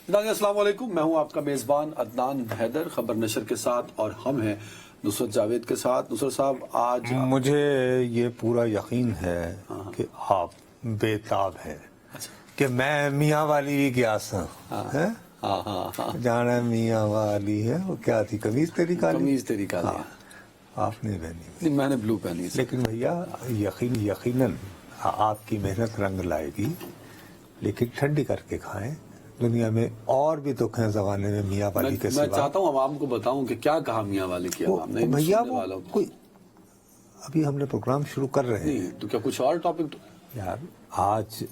ناظرین السلام علیکم، میں ہوں آپ کا میزبان عدنان حیدر خبر نشر کے ساتھ، اور ہم ہیں نصرت جاوید کے ساتھ۔ نصرت صاحب، آج مجھے یہ پورا یقین ہے کہ آپ بےتاب ہیں کہ میں میاں والی بھی گیا سا جانا میاں والی ہے، وہ کیا تھی، قمیض تیری کالی، قمیض تیری کالی، آپ نے پہنی، نہیں میں نے بلو پہنی ہے۔ لیکن بھیا یقیناً آپ کی محنت رنگ لائے گی، لیکن ٹھنڈی کر کے کھائیں۔ دنیا میں اور بھی دکھ ہیں زمانے میں میاں والی کے سوا۔ میں چاہتا ہوں عوام کو بتاؤں کہ کیا کہا میاں والے کی عوام نے، بھیا وہ کوئی ابھی ہم نے پروگرام شروع کر رہے ہیں تو کیا کچھ اور ٹاپک؟ یار آج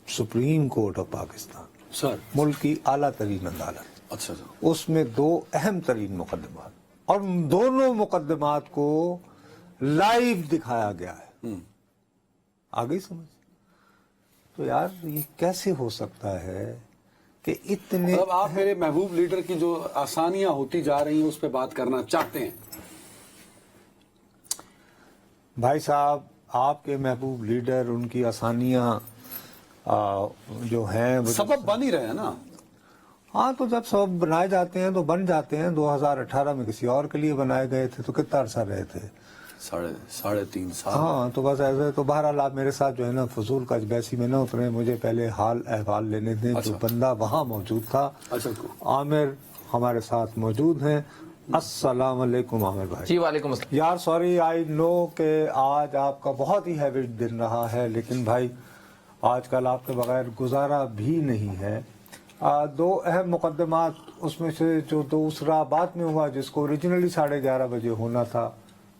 سپریم کورٹ آف پاکستان، سر ملک کی اعلیٰ ترین عدالت، اچھا اس میں 2 اہم ترین مقدمات، اور ان دونوں مقدمات کو لائیو دکھایا گیا ہے۔ آگئی سمجھ؟ تو یار یہ کیسے ہو سکتا ہے کہ اتنے آپ میرے محبوب لیڈر کی جو آسانیاں ہوتی جا رہی ہیں اس پہ بات کرنا چاہتے ہیں؟ بھائی صاحب، آپ کے محبوب لیڈر، ان کی آسانیاں جو ہیں سبب بن ہی رہے ہیں نا۔ ہاں، تو جب سبب بنائے جاتے ہیں تو بن جاتے ہیں۔ 2018 میں کسی اور کے لیے بنائے گئے تھے تو کتنا عرصہ رہے تھے؟ ساڑھے تین سال۔ ہاں، تو بس ایسے تو بہرحال آپ میرے ساتھ جو ہے نا فضول کا بیسی میں نہ اترے، مجھے پہلے حال احوال لینے دیں۔ جو بندہ وہاں موجود تھا، عامر ہمارے ساتھ موجود ہیں۔ السلام علیکم عامر بھائی۔ جی وعلیکم السلام۔ یار سوری، آئی نو کہ آج آپ کا بہت ہی ہیوی دن رہا ہے، لیکن بھائی آج کل آپ کے بغیر گزارا بھی نہیں ہے۔ 2 اہم مقدمات، اس میں سے جو دوسرا بعد میں ہوا، جس کو اوریجنلی 11:30 بجے ہونا تھا،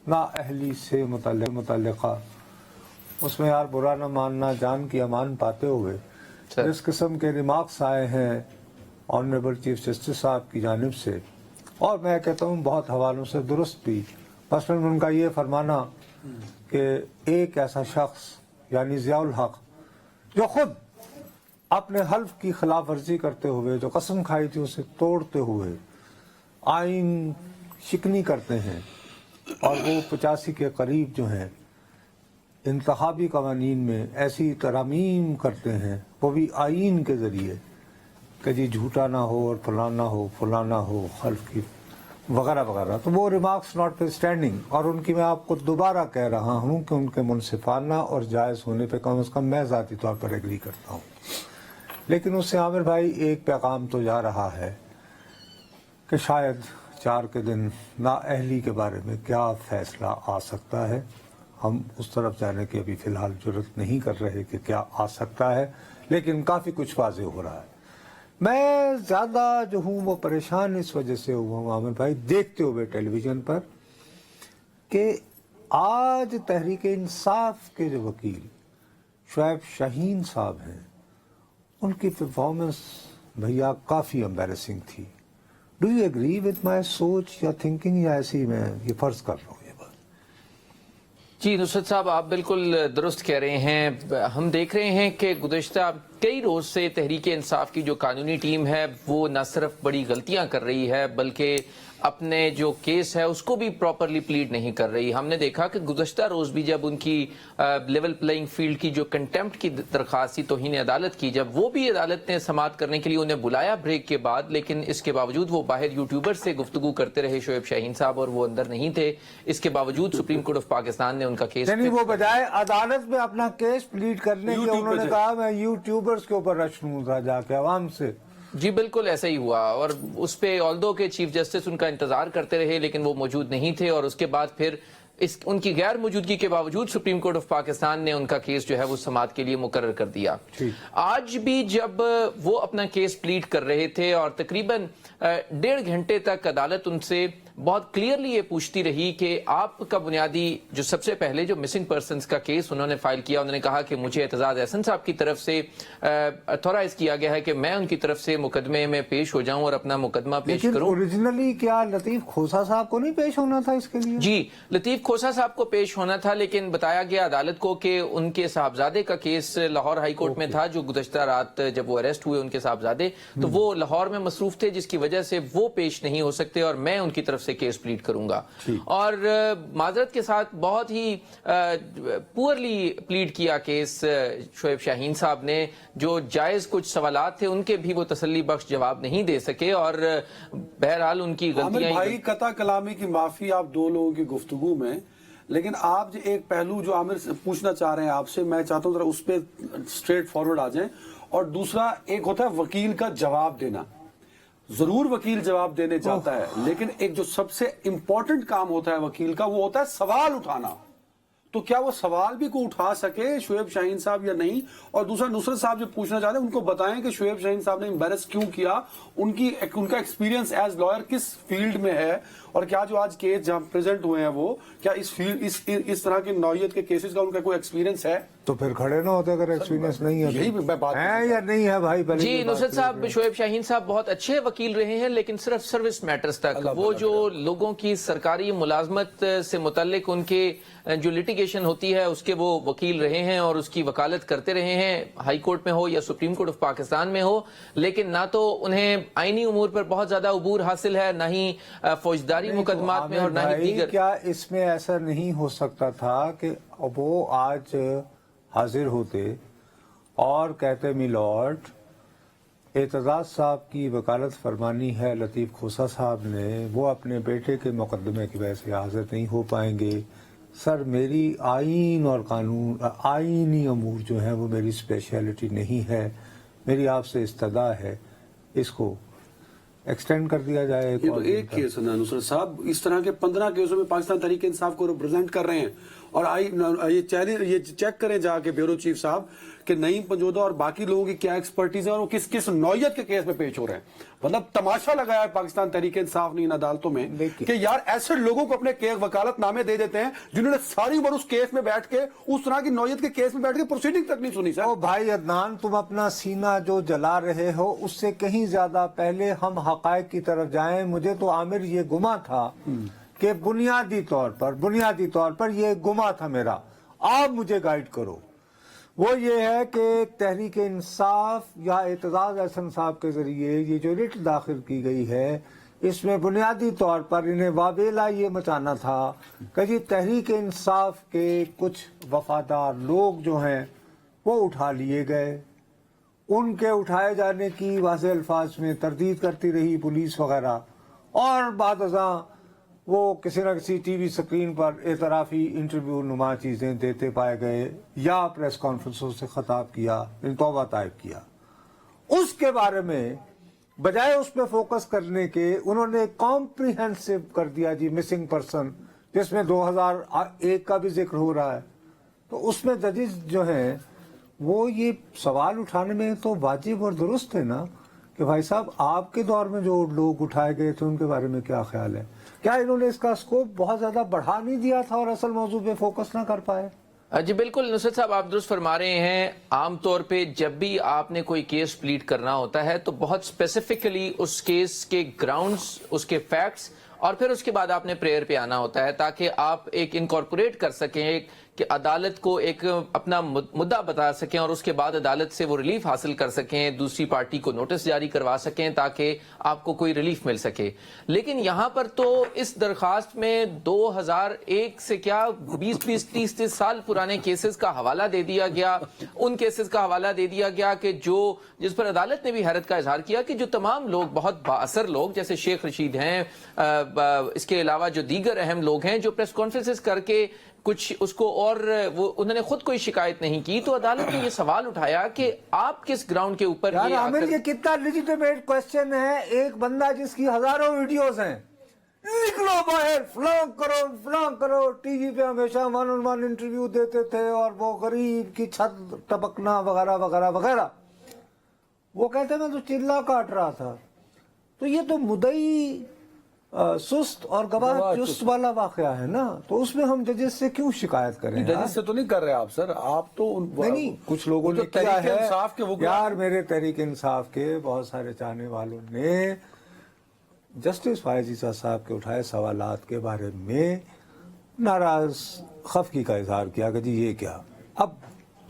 نا اہلی سے متعلقہ، اس میں یار برا نہ ماننا، جان کی امان پاتے ہوئے جس قسم کے ریمارکس آئے ہیں آنریبل چیف جسٹس صاحب کی جانب سے، اور میں کہتا ہوں بہت حوالوں سے درست بھی، مثلاً ان کا یہ فرمانا کہ ایک ایسا شخص یعنی ضیاء الحق جو خود اپنے حلف کی خلاف ورزی کرتے ہوئے، جو قسم کھائی تھی اسے توڑتے ہوئے آئین شکنی کرتے ہیں، اور وہ 85 کے قریب جو ہیں انتخابی قوانین میں ایسی ترامیم کرتے ہیں، وہ بھی آئین کے ذریعے، کہ جی جھوٹا نہ ہو اور فلانا ہو حلف کی وغیرہ وغیرہ۔ تو وہ ریمارکس ناٹ اسٹینڈنگ، اور ان کی میں آپ کو دوبارہ کہہ رہا ہوں کہ ان کے منصفانہ اور جائز ہونے پہ کم از کم میں ذاتی طور پر ایگری کرتا ہوں۔ لیکن اس سے عامر بھائی ایک پیغام تو جا رہا ہے کہ شاید 4 کے دن نااہلی کے بارے میں کیا فیصلہ آ سکتا ہے۔ ہم اس طرف جانے کی ابھی فی الحال جرات نہیں کر رہے کہ کیا آ سکتا ہے، لیکن کافی کچھ واضح ہو رہا ہے۔ میں زیادہ جو ہوں وہ پریشان اس وجہ سے ہوا ہوں عامر بھائی، دیکھتے ہوئے ٹیلی ویژن پر، کہ آج تحریک انصاف کے جو وکیل شعیب شاہین صاحب ہیں، ان کی پرفارمنس بھیا کافی امبیرسنگ تھی۔ Do you agree with my سوچ یا تھنکنگ، یا ایسی میں یہ فرض کر رہا ہوں؟ یہ بات جی نصرت صاحب، آپ بالکل درست کہہ رہے ہیں۔ ہم دیکھ رہے ہیں کہ گزشتہ کئی روز سے تحریک انصاف کی جو قانونی ٹیم ہے وہ نہ صرف بڑی غلطیاں کر رہی ہے، بلکہ اپنے جو کیس ہے اس کو بھی پراپرلی پلیڈ نہیں کر رہی۔ ہم نے دیکھا کہ گزشتہ روز بھی جب ان کی لیول پلئنگ فیلڈ کی جو کنٹمپٹ کی درخواست تھی توہین عدالت کی، جب وہ بھی عدالت نے سماعت کرنے کے لیے انہیں بلایا بریک کے بعد، لیکن اس کے باوجود وہ باہر یوٹیوبر سے گفتگو کرتے رہے شعیب شاہین صاحب، اور وہ اندر نہیں تھے۔ اس کے باوجود سپریم کورٹ آف پاکستان نے ان کا کیس، یعنی وہ بجائے عدالت میں اپنا کیس پلیڈ کرنے کے انہوں نے کہا میں یوٹیوبرز کے اوپر رش لوں گا جا کے عوام سے۔ جی بالکل ایسا ہی ہوا، اور اس پہ آلدو کہ چیف جسٹس ان کا انتظار کرتے رہے لیکن وہ موجود نہیں تھے، اور اس کے بعد پھر ان کی غیر موجودگی کے باوجود سپریم کورٹ آف پاکستان نے ان کا کیس جو ہے وہ سماعت کے لیے مقرر کر دیا۔ آج بھی جب وہ اپنا کیس پلیڈ کر رہے تھے اور تقریباً 1.5 گھنٹے تک عدالت ان سے بہت کلیئرلی یہ پوچھتی رہی کہ آپ کا بنیادی جو سب سے پہلے جو مسنگ پرسنز کا کیس انہوں نے فائل کیا، انہوں نے کہا کہ مجھے اعتزاز احسن صاحب کی طرف سے اتھورائز کیا گیا ہے کہ میں ان کی طرف سے مقدمے میں پیش ہو جاؤں اور اپنا مقدمہ پیش کروں۔ لیکن اوریجنلی کیا لطیف کھوسا صاحب کو نہیں پیش ہونا تھا اس کے لیے؟ جی لطیف کھوسا صاحب کو پیش ہونا تھا، لیکن بتایا گیا عدالت کو کہ ان کے صاحبزادے کا کیس لاہور ہائی کورٹ میں تھا، جو گزشتہ رات جب وہ اریسٹ ہوئے ان کے صاحبزادے، تو وہ لاہور میں مصروف تھے، جس کی وجہ سے وہ پیش نہیں ہو سکتے، اور میں ان کی طرف से केस प्लीड करूंगा। और माजरत के साथ बहुत ही पुअरली प्लीड किया केस शोएब शाहीन साहब ने। जो जायज कुछ सवालात थे उनके भी वो तसल्ली बख्श जवाब नहीं दे सके और बहरहाल उनकी आमिर भाई गलतियां। कता कलामी की माफी आप दो लोगों की गुफ्तगू में, लेकिन आप जो एक पहलू जो आमिर से पूछना चाह रहे हैं आपसे, मैं चाहता हूं जरा उस पर स्ट्रेट फॉरवर्ड आ जाएं। और दूसरा एक होता है वकील का जवाब देना। जरूर वकील जवाब देने चाहता है, लेकिन एक जो सबसे इंपॉर्टेंट काम होता है वकील का वो होता है सवाल उठाना। तो क्या वो सवाल भी को उठा सके शोएब शाहीन साहब या नहीं? और दूसरा नुसरत साहब जो पूछना चाहते हैं उनको बताएं कि शोएब शाहीन साहब ने एम्बैरस क्यों किया, उनका एक्सपीरियंस एज लॉयर किस फील्ड में है, और क्या जो आज केस जहां प्रेजेंट हुए हैं वो क्या इस फील्ड इस तरह की नौयत के केसेस का उनका कोई एक्सपीरियंस है? तो फिर खड़े ना होते अगर एक्सपीरियंस नहीं है। यही मैं बात है या नहीं है भाई? पहले जी ये बात नुसरत clear साहब, शोएब शाहीन साहब बहुत अच्छे वकील रहे हैं, लेकिन सिर्फ सर्विस मैटर्स तक। वो जो लोगों की सरकारी मुलाजमत से मुतल्लिक उनके जो लिटिगेशन होती है उसके वो वकील रहे हैं और उसकी वकालत करते रहे हैं, हाई कोर्ट में हो या सुप्रीम कोर्ट ऑफ पाकिस्तान में हो। लेकिन ना तो उन्हें आईनी उमूर पर बहुत ज्यादा अबूर हासिल है, ना ही फौजदारी मुकदमात में और ना ही दीगर। क्या इसमें ऐसा नहीं हो सकता था कि वो आज हाजिर होते और कहते मिलॉर्ड एतजाज साहब की वकालत फरमानी है लतीफ खोसा साहब ने, वो अपने बेटे के मुकदमे की वजह से हाजिर नहीं हो पाएंगे। सर मेरी आईन और कानून आईनी अमूर जो है वो मेरी स्पेशलिटी नहीं है, मेरी आपसे इस्तदा है, इसको एक्सटेंड कर दिया जाए। ये तो एक केस है ना नुसरत साहब, इस तरह के 15 केसों में पाकिस्तान तहरीक इंसाफ को रिप्रेजेंट कर रहे हैं। और ये चेक करें जाके ब्यूरो चीफ साहब कि नईम पंजोदा और बाकी लोगों की क्या एक्सपर्टीज है और वो किस किस नौयत के केस में पेश हो रहे हैं। मतलब तमाशा लगाया है पाकिस्तान तहरीक इंसाफ ने इन अदालतों में कि यार ऐसे लोगों को अपने वकालत नामे दे देते हैं जिन्होंने सारी उम्र उस केस में बैठ के उस तरह की नौयत के केस में बैठ के प्रोसीडिंग तक नहीं सुनी। सर भाई अदनान, तुम अपना सीना जो जला रहे हो उससे कहीं ज्यादा पहले हम हकायक की तरफ जाएं। मुझे तो आमिर ये गुमा था कि बुनियादी तौर पर ये गुमा था मेरा, आप मुझे गाइड करो। वो ये है कि तहरीक इंसाफ या एतजाज अहसन साहब के जरिए ये जो रिट दाखिल की गई है, इसमें बुनियादी तौर पर इन्हें वावेला ये मचाना था कि जी तहरीक इंसाफ के कुछ वफादार लोग जो हैं वो उठा लिए गए। उनके उठाए जाने की वाज़ेह अल्फाज में तरदीद करती रही पुलिस वगैरह, और बाद अज़ां वो किसी न किसी टीवी स्क्रीन पर एतराफ़ी इंटरव्यू नुमा चीज़ें देते पाए गए या प्रेस कॉन्फ्रेंसों से खिताब किया, तौबा तायब किया। उसके बारे में बजाय उस पर फोकस करने के उन्होंने कॉम्प्रिहेंसिव कर दिया जी मिसिंग पर्सन, जिसमें 2001 का भी जिक्र हो रहा है। तो उसमें जजेस जो हैं वो ये सवाल उठाने में तो वाजिब और दुरुस्त है ना कि भाई साहब आपके दौर में जो लोग उठाए गए थे उनके बारे में क्या ख्याल है? क्या इन्होंने इसका स्कोप बहुत ज्यादा बढ़ा नहीं दिया था और असल मौजू पे फोकस ना कर पाए? जी बिल्कुल नुसरत साहब, आप दुरुस्त फरमा रहे हैं। आमतौर पे जब भी आपने कोई केस प्लीड करना होता है तो बहुत स्पेसिफिकली उस केस के ग्राउंड्स, उसके फैक्ट्स और फिर उसके बाद आपने प्रेयर पे आना होता है ताकि आप एक इनकॉर्पोरेट कर सकें कि अदालत को एक अपना मुद्दा बता सकें और उसके बाद अदालत से वो रिलीफ हासिल कर सकें, दूसरी पार्टी को नोटिस जारी करवा सकें ताकि आपको कोई रिलीफ मिल सके। लेकिन यहाँ पर तो इस दरखास्त में 2001 से क्या 20-30 साल पुराने केसेस का हवाला दे दिया गया। उन केसेस का हवाला दे दिया गया कि जिस पर अदालत ने भी हैरत का इजहार किया कि जो तमाम लोग, बहुत बाअसर लोग जैसे शेख रशीद हैं, इसके अलावा जो दीगर अहम लोग हैं जो प्रेस कॉन्फ्रेंसेस करके कुछ उसको, और वो उन्होंने खुद कोई शिकायत नहीं की, तो अदालत ने ये सवाल उठाया कि आप किस ग्राउंड के ऊपर ये कितना लेजिटिमेट क्वेश्चन है। एक बंदा जिसकी हजारों वीडियोस हैं, निकलो बाहर, फ्लॉग करो। टीवी पे हमेशा 1-on-1 इंटरव्यू देते थे और वो गरीब की छत टपकना वगैरह वगैरह वगैरह, वो कहते मैं तो चिल्ला काट रहा था। तो ये तो मुदई सुस्त और गवाह चुस्त वाला वाकया है ना, तो उसमें हम जजेस से क्यों शिकायत करें? जजेस से तो नहीं कर रहे आप सर, आप तो नहीं, कुछ लोगों ने किया है इंसाफ के वो यार, मेरे तहरीक इंसाफ के बहुत सारे चाहने वालों ने जस्टिस फायज ईसा साहब के उठाए सवालात के बारे में नाराज खफगी का इजहार किया कि जी ये क्या। अब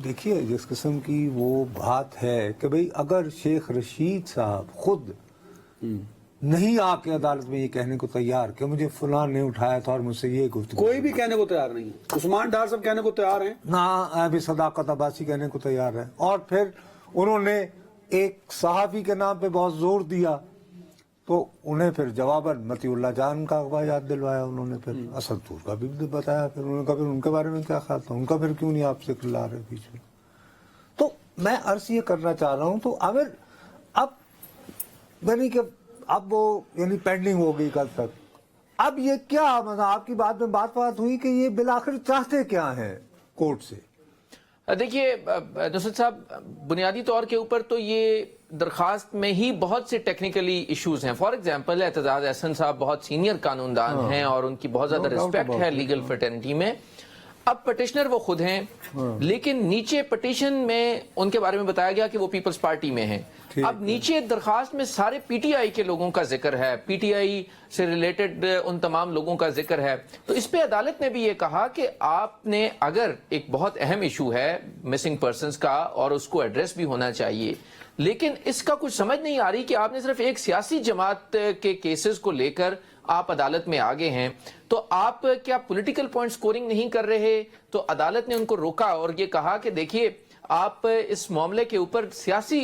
देखिए जिस किस्म की वो बात है कि भाई अगर शेख रशीद साहब खुद नहीं आके अदालत में ये कहने को तैयार कि मुझे फलां ने उठाया था और मुझसे ये गुफ्तगू, कोई भी कहने को तैयार नहीं है। उस्मान डार साहब कहने को तैयार हैं, ना अभी सदाकत अब्बासी कहने को तैयार है। और फिर उन्होंने एक सहाफी के नाम पे बहुत जोर दिया, तो उन्हें फिर जवाबन मतीउल्लाह जान का अखबार याद दिलवाया उन्होंने, फिर असद तूर का भी बताया, फिर उन्होंने कहा फिर उनके बारे में क्या ख्याल था, उनका फिर क्यों नहीं आप जिक्र ला रहे बीच में। तो मैं अर्ज ये करना चाह रहा हूँ, तो आमिर अब यानी कि अब वो यानी पेंडिंग हो गई कल तक, अब ये क्या मतलब आपकी बात में बात हुई कि ये बिलाखिर चाहते क्या हैं कोर्ट से? देखिए नुसरत साहब, बुनियादी तौर के ऊपर तो ये दरखास्त में ही बहुत से टेक्निकली इश्यूज हैं। फॉर एग्जांपल एतजाज अहसन साहब बहुत सीनियर कानूनदान हैं और उनकी बहुत ज्यादा रिस्पेक्ट है लीगल फ्रेटर्निटी में। अब पटिशनर वो खुद हैं, लेकिन नीचे पटिशन में उनके बारे में बताया गया कि वो पीपल्स पार्टी में हैं। अब नीचे दरखास्त में सारे पीटीआई के लोगों का जिक्र है, पीटीआई से रिलेटेड उन तमाम लोगों का जिक्र है। तो इस पे अदालत ने भी ये कहा कि आपने, अगर एक बहुत अहम इशू है मिसिंग पर्सन्स का और उसको एड्रेस भी होना चाहिए, लेकिन इसका कुछ समझ नहीं आ रही कि आपने सिर्फ एक सियासी जमात के केसेस को लेकर आप अदालत में आगे हैं, तो आप क्या पॉलिटिकल पॉइंट स्कोरिंग नहीं कर रहे? तो अदालत ने उनको रोका और ये कहा कि देखिए, आप इस मामले के ऊपर सियासी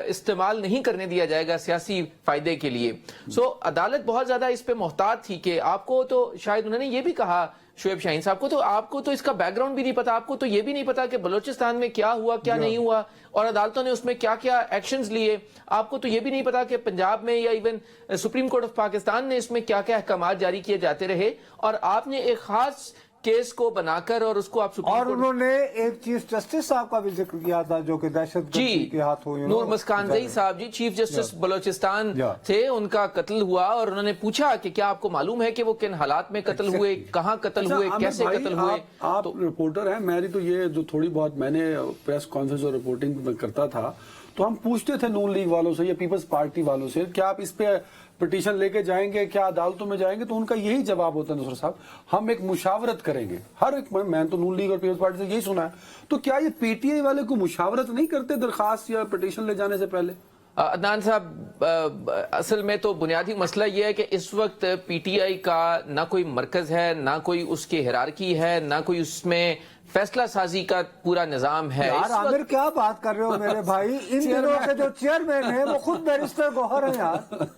इस्तेमाल नहीं करने दिया जाएगा सियासी फायदे के लिए। सो अदालत बहुत ज्यादा इस पे मोहतात थी कि आपको तो शायद उन्होंने ये भी कहा शोएब शाहीन साहब को, तो आपको तो इसका बैकग्राउंड भी नहीं पता, आपको तो ये भी नहीं पता कि बलूचिस्तान में क्या हुआ क्या नहीं हुआ और अदालतों ने उसमें क्या क्या एक्शंस लिए। आपको तो ये भी नहीं पता कि पंजाब में या even supreme court of Pakistan ने इसमें क्या क्या अहकाम जारी किए जाते रहे, और आपने एक खास केस को बनाकर और उसको आप और उन्होंने एक चीफ जस्टिस साहब का भी जिक्र किया था जो कि दहशतगर्दी के हाथों नूर मस्कानज़ई साहब जी चीफ जस्टिस बलोचिस्तान थे, उनका कत्ल हुआ और उन्होंने पूछा कि क्या आपको मालूम है कि वो किन हालात में कत्ल हुए, कहाँ कत्ल हुए, कैसे कत्ल हुए। आप रिपोर्टर हैं, मेरी तो ये जो थोड़ी बहुत मैंने प्रेस कॉन्फ्रेंस और रिपोर्टिंग करता था, तो हम पूछते थे नून लीग वालों से या पीपल्स पार्टी वालों से, क्या आप इस पे पिटीशन लेके जाएंगे, क्या अदालतों में जाएंगे? तो उनका यही जवाब होता है नुसरत साहब, हम एक मुशावरत करेंगे। हर एक, मैं तो नून लीग और पीपल्स पार्टी से यही सुना है। तो क्या ये पीटीआई वाले को मुशावरत नहीं करते दरखास्त या पिटीशन ले जाने से पहले? अदनान साहब, असल में तो बुनियादी मसला ये है कि इस वक्त पीटीआई का ना कोई मरकज है, ना कोई उसकी हिरारकी है, ना कोई उसमें फैसला साजी का पूरा निजाम है। यार आमिर क्या बात कर रहे हो मेरे भाई, इन दिनों के जो चेयरमैन है वो खुद बैरिस्टर गौहर है यार।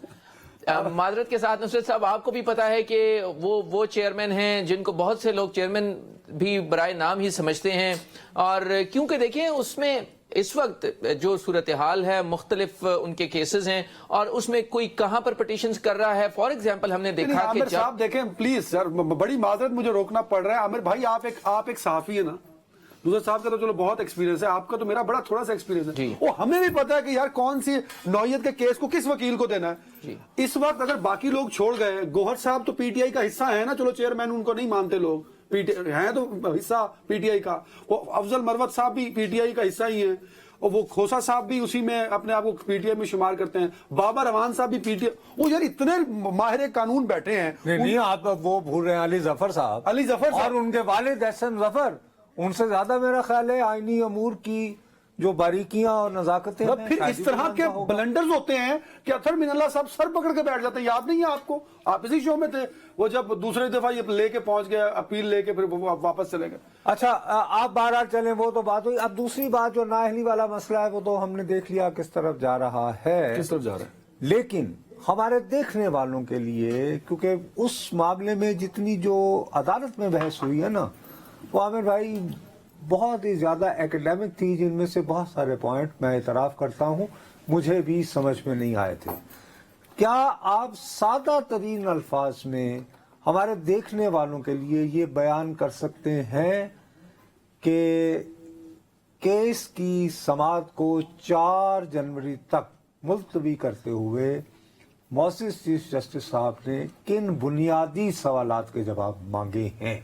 माजरत के साथ नुसरत साहब, आपको भी पता है कि वो चेयरमैन हैं जिनको बहुत से लोग चेयरमैन भी बराए नाम ही समझते हैं, और क्योंकि देखें उसमें इस वक्त जो सूरत हाल है, मुख्तलिफ उनके केसेस हैं और उसमें कोई कहां पर पिटीशंस कर रहा है। फॉर एग्जांपल हमने देखा कि आमिर साहब देखें, प्लीज सर, बड़ी माजरत मुझे रोकना पड़ रहा है। आमिर भाई आप एक सहाफी है ना, दूसरे साहब का तो चलो बहुत एक्सपीरियंस है, आपका तो मेरा बड़ा थोड़ा सा एक्सपीरियंस है। वो हमें भी पता है कि यार कौन सी नौयत के केस को किस वकील को देना है। इस वक्त अगर बाकी लोग छोड़ गए, गौहर साहब तो पीटीआई का हिस्सा है ना, चलो चेयरमैन उनको नहीं मानते लोग, पीटीआई है तो हिस्सा पीटीआई का, वो अफजल मरवत साहब भी पीटीआई का हिस्सा ही है, और वो खोसा साहब भी उसी में अपने आप को पीटीआई में शुमार करते हैं, बाबा रवान साहब भी पीटीआई। वो यार इतने माहिर कानून बैठे हैं। नहीं आप वो भूल रहे हैं अली जफर साहब, और उनके वालिद एहसन जफर, उनसे ज्यादा मेरा ख्याल है आईनी अमूर की जो बारीकियां और नजाकतें हैं। फिर इस तरह के ब्लंडर्स होते हैं कि अथर मिनल्ला साहब सर पकड़ के बैठ जाते हैं। याद नहीं है आपको, आप इसी शो में थे, वो जब दूसरे दफा ये लेके पहुंच गए अपील लेके, फिर वापस चले गए। अच्छा आप बाहर चले, वो तो बात हुई। अब दूसरी बात जो नाअहली वाला मसला है वो तो हमने देख लिया किस तरफ जा रहा है, किस तरफ जा रहा है। लेकिन हमारे देखने वालों के लिए, क्योंकि उस मामले में जितनी जो अदालत में बहस हुई है ना, वो आमिर भाई बहुत ही ज्यादा एकेडमिक थी, जिनमें से बहुत सारे पॉइंट मैं इतराफ करता हूं मुझे भी समझ में नहीं आए थे। क्या आप सादा तरीन अल्फाज में हमारे देखने वालों के लिए ये बयान कर सकते हैं कि केस की समाअत को 4 जनवरी तक मुलतवी करते हुए मौसिस चीफ जस्टिस साहब ने किन बुनियादी सवालात के जवाब मांगे हैं?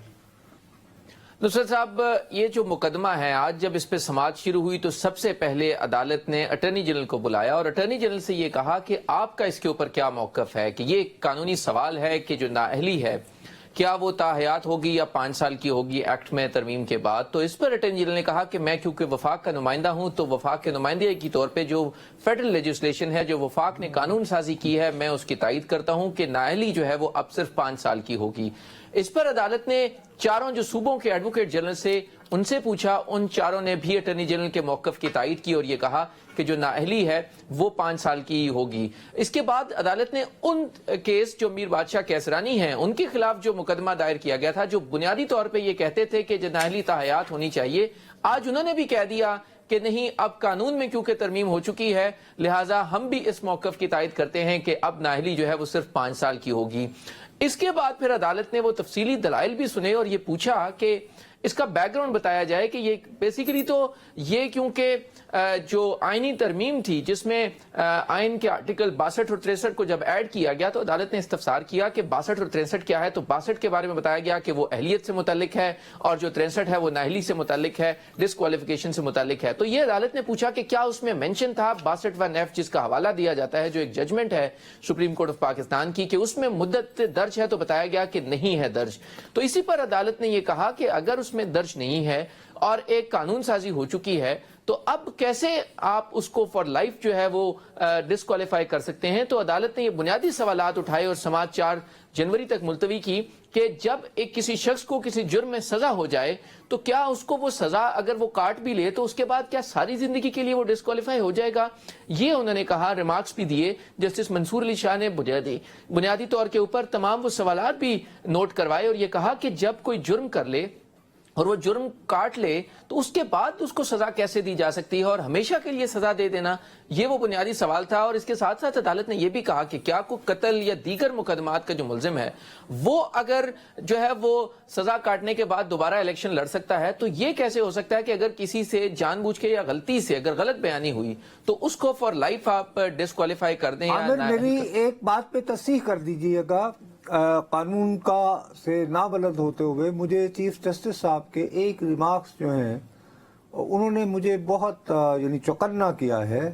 नुसरत साहब, ये जो मुकदमा है, आज जब इस पे समाअत शुरू हुई तो सबसे पहले अदालत ने अटॉर्नी जनरल को बुलाया और अटॉर्नी जनरल से ये कहा कि आपका इसके ऊपर क्या मौकफ है, कि ये कानूनी सवाल है कि जो नाअहली है, کیا وہ تاحیات ہوگی یا 5 سال کی ہوگی ایکٹ میں ترمیم کے بعد. تو اس پر اٹارنی جنرل نے کہا کہ میں کیونکہ وفاق کا نمائندہ ہوں تو وفاق کے نمائندے کی طور پہ جو فیڈرل لیجسلیشن ہے, جو وفاق نے قانون سازی کی ہے, میں اس کی تائید کرتا ہوں کہ نااہلی جو ہے وہ اب صرف 5 سال کی ہوگی. اس پر عدالت نے چاروں جو صوبوں کے ایڈوکیٹ جنرل سے ان سے پوچھا, ان چاروں نے بھی اٹارنی جنرل کے موقف کی تائید کی اور یہ کہا کہ جو نااہلی ہے وہ 5 سال کی ہوگی. اس کے بعد عدالت نے ان کیس جو میر بادشاہ کیسرانی ہیں ان کے خلاف جو مقدمہ دائر کیا گیا تھا, جو بنیادی طور پہ یہ کہتے تھے کہ جو نااہلی تاحیات ہونی چاہیے, آج انہوں نے بھی کہہ دیا کہ نہیں, اب قانون میں کیونکہ ترمیم ہو چکی ہے لہٰذا ہم بھی اس موقف کی تائید کرتے ہیں کہ اب نااہلی جو ہے وہ صرف 5 سال کی ہوگی. اس کے بعد پھر عدالت نے وہ تفصیلی دلائل بھی سنے اور یہ پوچھا کہ اس کا بیک گراؤنڈ بتایا جائے کہ یہ بیسیکلی تو یہ کیونکہ جو آئینی ترمیم تھی جس میں آئین کے آرٹیکل 62 اور 63 کو جب ایڈ کیا گیا تو عدالت نے استفسار کیا کہ 62 اور 63 کیا ہے. تو 62 کے بارے میں بتایا گیا کہ وہ اہلیت سے متعلق ہے اور جو 63 ہے وہ نااہلی سے متعلق ہے, ڈسکوالیفیکیشن سے متعلق ہے. تو یہ عدالت نے پوچھا کہ کیا اس میں مینشن تھا 62(1)(f) جس کا حوالہ دیا جاتا ہے, جو ایک ججمنٹ ہے سپریم کورٹ آف پاکستان کی, کہ اس میں مدت درج ہے. تو بتایا گیا کہ نہیں ہے درج. تو اسی پر عدالت نے یہ کہا کہ اگر اس میں درج نہیں ہے اور ایک قانون سازی ہو چکی ہے تو اب کیسے آپ اس کو فار لائف جو ہے وہ ڈسکوالیفائی کر سکتے ہیں. تو عدالت نے یہ بنیادی سوالات اٹھائے اور سماعت 4 جنوری تک ملتوی کی کہ جب ایک کسی شخص کو کسی جرم میں سزا ہو جائے تو کیا اس کو وہ سزا اگر وہ کاٹ بھی لے تو اس کے بعد کیا ساری زندگی کے لیے وہ ڈسکوالیفائی ہو جائے گا. یہ انہوں نے کہا, ریمارکس بھی دیے. جسٹس منصور علی شاہ نے بنیادی طور کے اوپر تمام وہ سوالات بھی نوٹ کروائے اور یہ کہا کہ جب کوئی جرم کر لے اور وہ جرم کاٹ لے تو اس کے بعد اس کو سزا کیسے دی جا سکتی ہے اور ہمیشہ کے لیے سزا دے دینا, یہ وہ بنیادی سوال تھا. اور اس کے ساتھ ساتھ عدالت نے یہ بھی کہا کہ کیا کوئی قتل یا دیگر مقدمات کا جو ملزم ہے وہ اگر جو ہے وہ سزا کاٹنے کے بعد دوبارہ الیکشن لڑ سکتا ہے. تو یہ کیسے ہو سکتا ہے کہ اگر کسی سے جان بوجھ کے یا غلطی سے اگر غلط بیانی ہوئی تو اس کو فار لائف آپ ڈسکوالیفائی کر دیں. میری ایک بات پہ تصحیح کر دیجئے گا, قانون کا سے نابلد ہوتے ہوئے مجھے چیف جسٹس صاحب کے ایک ریمارکس جو ہیں انہوں نے مجھے بہت یعنی چوکنا کیا ہے.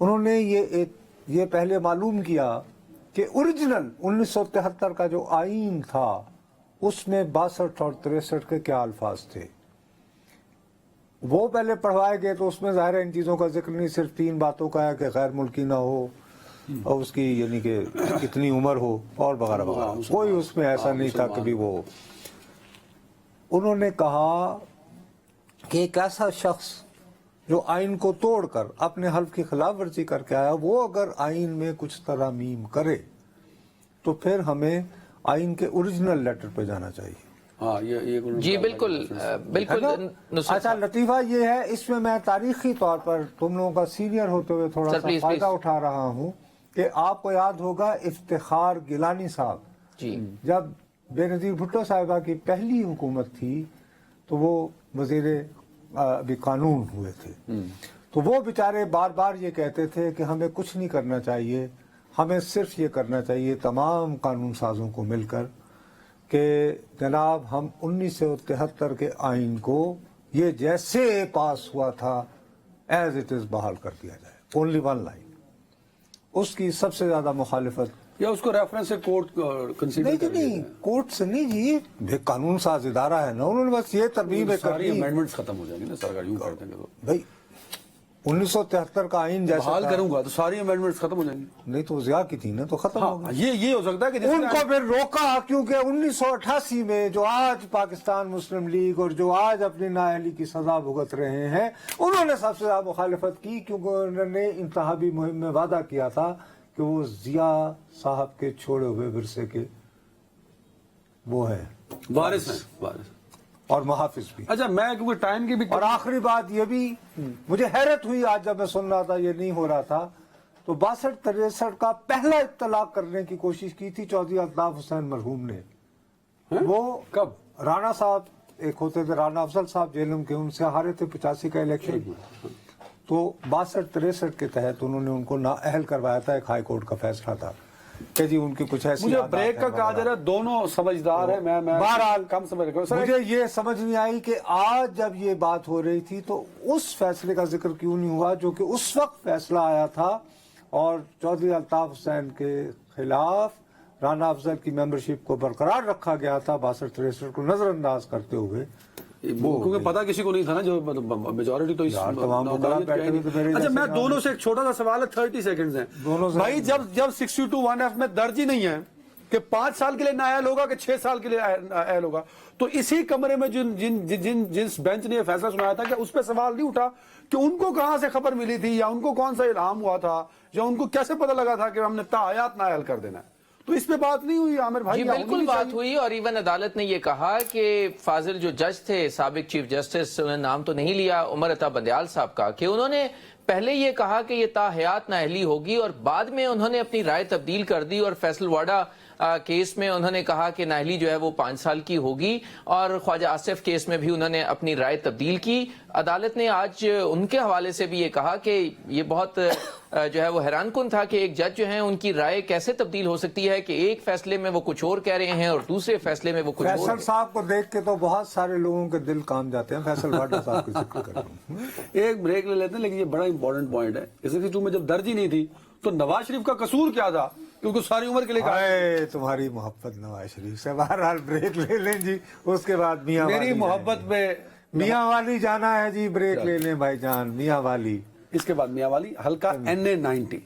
انہوں نے یہ پہلے معلوم کیا کہ اوریجنل 1973 کا جو آئین تھا اس میں 62 اور 63 کے کیا الفاظ تھے. وہ پہلے پڑھوائے گئے تو اس میں ظاہر ہے ان چیزوں کا ذکر نہیں, صرف 3 باتوں کا ہے کہ غیر ملکی نہ ہو اور اس کی یعنی کہ اتنی عمر ہو اور وغیرہ وغیرہ. کوئی اس میں ایسا نہیں تھا کہ بھی وہ. انہوں نے کہا کہ ایک ایسا شخص جو آئین کو توڑ کر اپنے حلف کی خلاف ورزی کر کے آیا, وہ اگر آئین میں کچھ ترامیم کرے تو پھر ہمیں آئین کے اوریجنل لیٹر پہ جانا چاہیے. جی بالکل بالکل. اچھا لطیفہ یہ ہے, اس میں میں تاریخی طور پر تم لوگوں کا سینئر ہوتے ہوئے تھوڑا سا فائدہ اٹھا رہا ہوں کہ آپ کو یاد ہوگا افتخار گیلانی صاحب, جی جب بے نظیر بھٹو صاحبہ کی پہلی حکومت تھی تو وہ وزیر ابھی قانون ہوئے تھے, تو وہ بیچارے بار بار یہ کہتے تھے کہ ہمیں کچھ نہیں کرنا چاہیے, ہمیں صرف یہ کرنا چاہیے تمام قانون سازوں کو مل کر کہ جناب ہم 1973 کے آئین کو یہ جیسے پاس ہوا تھا ایز اٹ از بحال کر دیا جائے. Only 1 line. اس کی سب سے زیادہ مخالفت یا اس کو ریفرنس سے کورٹ کنسیڈر کر نہیں, کورٹ سے نہیں جی, قانون ساز ادارہ ہے نا, انہوں نے بس یہ ترمیم ساری امینڈمنٹس ختم ہو جائیں گے نا سرکار یوں کر دیں گے. تو بھائی 1973 کا آئین جیسا بحال کروں گا تو ساری امینڈمنٹس ختم ہو جائیں گی. نہیں تو ضیاء کی تھی نا تو ختم ہو گئی. یہ ہو سکتا ہے کہ ان کو پھر روکا کیونکہ 1988 میں جو آج پاکستان مسلم لیگ اور جو آج اپنی نااہلی کی سزا بھگت رہے ہیں انہوں نے سب سے زیادہ مخالفت کی, کیونکہ انہوں نے انتخابی مہم میں وعدہ کیا تھا کہ وہ ضیاء صاحب کے چھوڑے ہوئے ورثے کے وہ ہیں وارث ہیں اور محافظ بھی. اچھا میں کیونکہ ٹائم کی بھی, اور آخری بات یہ بھی مجھے حیرت ہوئی آج جب میں سن رہا تھا, یہ نہیں ہو رہا تھا, تو 62-63 کا پہلا اطلاق کرنے کی کوشش کی تھی چودھری الطاف حسین مرحوم نے. وہ کب؟ رانا صاحب ایک ہوتے تھے, رانا افضل صاحب جیلم کے, ان سے ہارے تھے 85 کا الیکشن, تو 62-63 کے تحت انہوں نے ان کو نااہل کروایا تھا. ایک ہائی کورٹ کا فیصلہ تھا کہ جی ان کی کچھ ایسی. مجھے بریک کا کہا جا رہا ہے, دونوں سمجھدار ہیں, میں بہرحال کم سمجھ رہا ہوں. مجھے یہ سمجھ نہیں آئی کہ آج جب یہ بات ہو رہی تھی تو اس فیصلے کا ذکر کیوں نہیں ہوا جو کہ اس وقت فیصلہ آیا تھا اور چودھری الطاف حسین کے خلاف राना अफजल की मेंबरशिप को बरकरार रखा गया था 62-63 को नजरअंदाज करते हुए। क्योंकि पता किसी को नहीं था ना, जो मेजोरिटी तो इस यार, तमाम मुकर्रम बैठे हुए तो मेरे अच्छा, जैसे मैं ना- दोनों से एक छोटा सा सवाल है, 30 सेकंड्स हैं दोनों से- भाई। जब 62(1)F में दर्ज ही नहीं है कि 5 साल के लिए नायल होगा कि 6 साल के लिए नायल होगा, तो इसी कमरे में जिस बेंच ने यह फैसला सुनाया था, कि उस पर सवाल नहीं उठा कि उनको कहां से खबर मिली थी, या उनको कौन सा इल्हाम हुआ था, या उनको कैसे पता लगा था कि हमने तायात नायल कर देना है? तो इस पे बात नहीं हुई आमिर भाई? जी बिल्कुल बात हुई, और इवन अदालत ने ये कहा कि फाजिल जो जज थे, साबिक चीफ जस्टिस, उन्होंने नाम तो नहीं लिया उमर अता बंदयाल साहब का, कि उन्होंने पहले ये कहा कि ये ताहयात नाअहली होगी, और बाद में उन्होंने अपनी राय तब्दील कर दी, और फैसलवाड़ा केस में उन्होंने कहा कि नाअहली जो है वो 5 साल की होगी, और ख्वाजा आसिफ केस में भी उन्होंने अपनी राय तब्दील की। अदालत ने आज उनके हवाले से भी ये कहा कि ये बहुत जो है वो हैरानकुन था कि एक जज जो है उनकी राय कैसे तब्दील हो सकती है, कि एक फैसले में वो कुछ और कह रहे हैं और दूसरे फैसले में वो कुछ और। फैसल साहब को देख के तो बहुत सारे लोगों के दिल काम जाते हैं। फैसल वाडा साहब की जिक्र कर रहा हूं। एक ब्रेक ले लेते हैं, लेकिन ये बड़ा इंपॉर्टेंट पॉइंट है। 62 में जब दर्ज ही नहीं थी तो नवाज शरीफ का कसूर क्या था, क्योंकि सारी उम्र के लिए कहा। हाय तुम्हारी मोहब्बत नवाज शरीफ से। बहरहाल ब्रेक ले लें जी, उसके बाद मियां मेरी वाली मोहब्बत जाएंगे। में मियां वाली जाना है जी, ब्रेक ले लें भाईजान। मियां वाली, इसके बाद मियां वाली, हल्का NA 90।